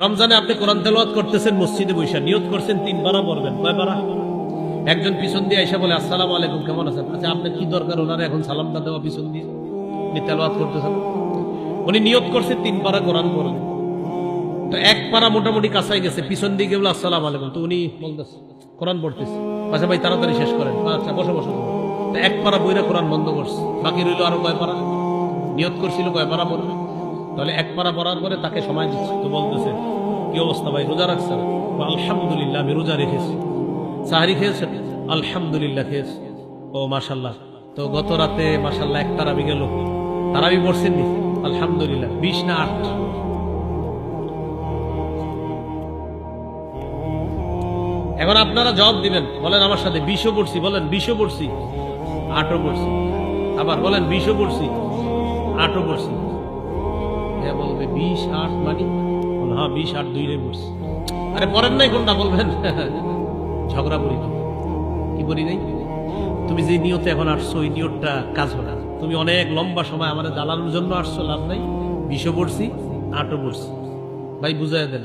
রমজানে আপনি কোরআন তেলাওয়াত করতেছেন, মসজিদে বসে নিয়ত করছেন 3 পারা পড়বেন, কয় পারা? একজন পিছন দিয়ে এসে বলে আসসালামু আলাইকুম, কেমন আছেন? আচ্ছা, আপনার কি দরকার ওনারা এখন সালামটা দেওয়া পিছন দিয়ে? উনি তেলাওয়াত করতেছেন, উনি নিয়ত করছে 3 পারা কোরআন পড়বেন। তো 1 পারা মোটামুটি কাছাই গেছে, পিছন দিকে বলে আসসালামু আলাইকুম, তো উনি বলতেছে কোরআন পড়তেছে। আচ্ছা ভাই তাড়াতাড়ি শেষ করেন। আচ্ছা বসো বসো। তো 1 পারা বইরা কোরআন বন্ধ করছে, বাকি রইল আরো কয় পারা? নিয়ত করছিল কয় পারা পড়বে, তাহলে 1 পারা পড়ার পরে তাকে সময় দিচ্ছে। তো বলতেছে কি অবস্থা ভাই, রোজা রাখছেন? আলহামদুলিল্লাহ আমি রোজা রেখেছি। সাহারি খেয়েছেন? আলহামদুলিল্লাহ খেয়েছি। ও মাশাল্লাহ, তো গত রাতে মাশাল্লাহ 1 তারাবি গেল, তারাবি পড়ছেন নি? আলহামদুলিল্লাহ। 20 না 8? এখন আপনারা জবাব দিবেন, বলেন আমার সাথে 20ও পড়ছি, বলেন 20ও পড়ছি, 8ও পড়ছি। আবার বলেন 20ও পড়ছি, 8ও পড়ছি। হ্যাঁ বলবে 20 8 মানে? হ্যাঁ 20 8 দুইটাই পড়ছি। আরে পড়েন নাই কোনটা বলবেন? ঝগড়া করি কি বলি নাই? তুমি যে নিয়তে এখন আসছো ওই নিয়তটা কাজ হবে না। তুমি অনেক লম্বা সময় আমাদের জ্বালানোর জন্য আসছো, লাভ নাই। 20ও পড়ছি, 8ও পড়ছি। ভাই বুঝাই দেন,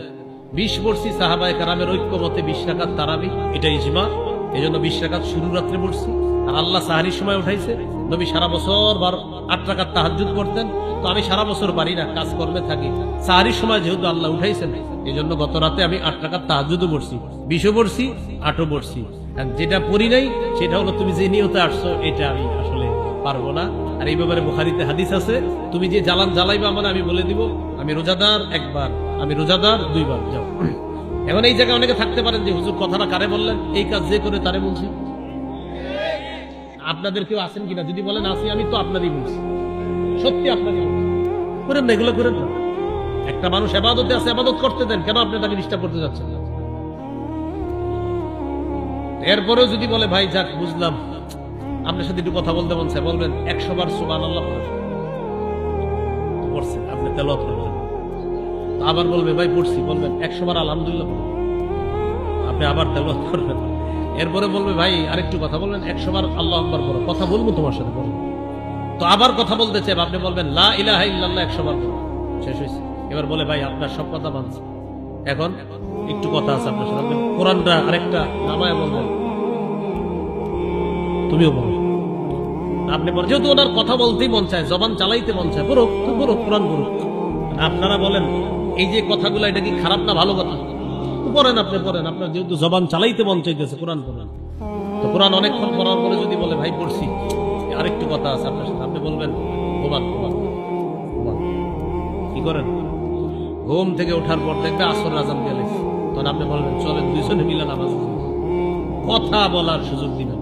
20 পড়ছি সাহাবায়ে কেরামের ঐক্যমতে 20 রাকাত তারাবি, এটা ইজমা। এই জন্য 20 রাকাত শুরু রাত্রে পড়ছি। আর আল্লাহ সাহারির সময় উঠাইছে, নবী সারা বছর 8 রাকাত তাহাজ্জুদ করতেন। তো আমি সারা বছর পারি না, কাজকর্মে থাকি। সাহারির সময় যেহেতু আল্লাহ উঠাইছেন, এই জন্য গত রাতে আমি 8 রাকাত তাহাজ্জুদও পড়ছি, 20ও পড়ছি, 8ও পড়ছি। আর যেটা পড়ি নাই সেটা হলো তুমি যে নিয়তে আসছো এটা আমি আসলে পারবো না। আর এই ব্যাপারে বুখারীতে হাদিস আছে, তুমি যে জ্বালান জ্বালাইবা মানে আমি বলে দিব আমি রোজাদার 1 বার, আমি রোজাদার 2 বার। যাও। এখন এই জায়গায় অনেকে থাকতে পারেন যে হুজুর কথাটা কারে বললেন, এই কাজ যে করে তারে বলছি। আপনাদের কেউ আছেন কিনা? যদি বলেন আসি, আমি তো আপনারই বলছি, সত্যি আপনারই বলছি। করেন না, এগুলো করেন না। একটা মানুষ ইবাদতে আছে, ইবাদত করতে দেন, কেন আপনি তাকে ডিস্টার্ব করতে যাচ্ছেন? এরপরেও যদি বলে ভাই যাক বুঝলাম, আপনার সাথে একটু কথা বলতে মন চায়, বলবেন 100 বার সুবহানাল্লাহ পড়ছেন, আপনি তেলাওয়াত করবেন। আবার বলবে ভাই পড়ছি, বলবেন 100 বার আলহামদুলিল্লাহ, আপনি আবার তেলাওয়াত করবেন। এরপরে বলবে ভাই আরেকটু কথা বলবেন, 100 বার আল্লাহু আকবার পড়ো, কথা বলবো তোমার সাথে বলবো। তো আবার কথা বলতে চাই, আপনি বলবেন লা ইলাহা ইল্লাল্লাহ 100 বার পড়ো, শেষ হয়েছে। এবার বলে ভাই আপনার সব কথা মানছি, এখন একটু কথা আছে আপনার সাথে, আপনি কোরআনটা আরেকটা নামায় বলবেন, তুমিও বলো। আপনি বলেন যেহেতু ওনার কথা বলতেই মন চায়, জবান চালাইতে মন চায়, পড়ুক পড়ুক, কোরআন পড়ুক। আপনারা বলেন এই যে কথাগুলো এটা কি খারাপ না ভালো কথা? পড়েন, আপনি পড়েন, আপনার যেহেতু জবান চালাইতে মন চাইতেছে, কোরআন পড়েন। তো কোরআন অনেকক্ষণ পড়ার পরে যদি বলে ভাই পড়ছি, আরেকটু কথা আছে আপনার সাথে, আপনি বলবেন ঘুমান ঘুমান ঘুমান। কি করেন? ঘুম থেকে ওঠার পর দেখবে আসর আজান গেলে, তখন আপনি বলবেন চলেন দুইজনে মিলে নামাজ। কথা বলার সুযোগ দিবেন।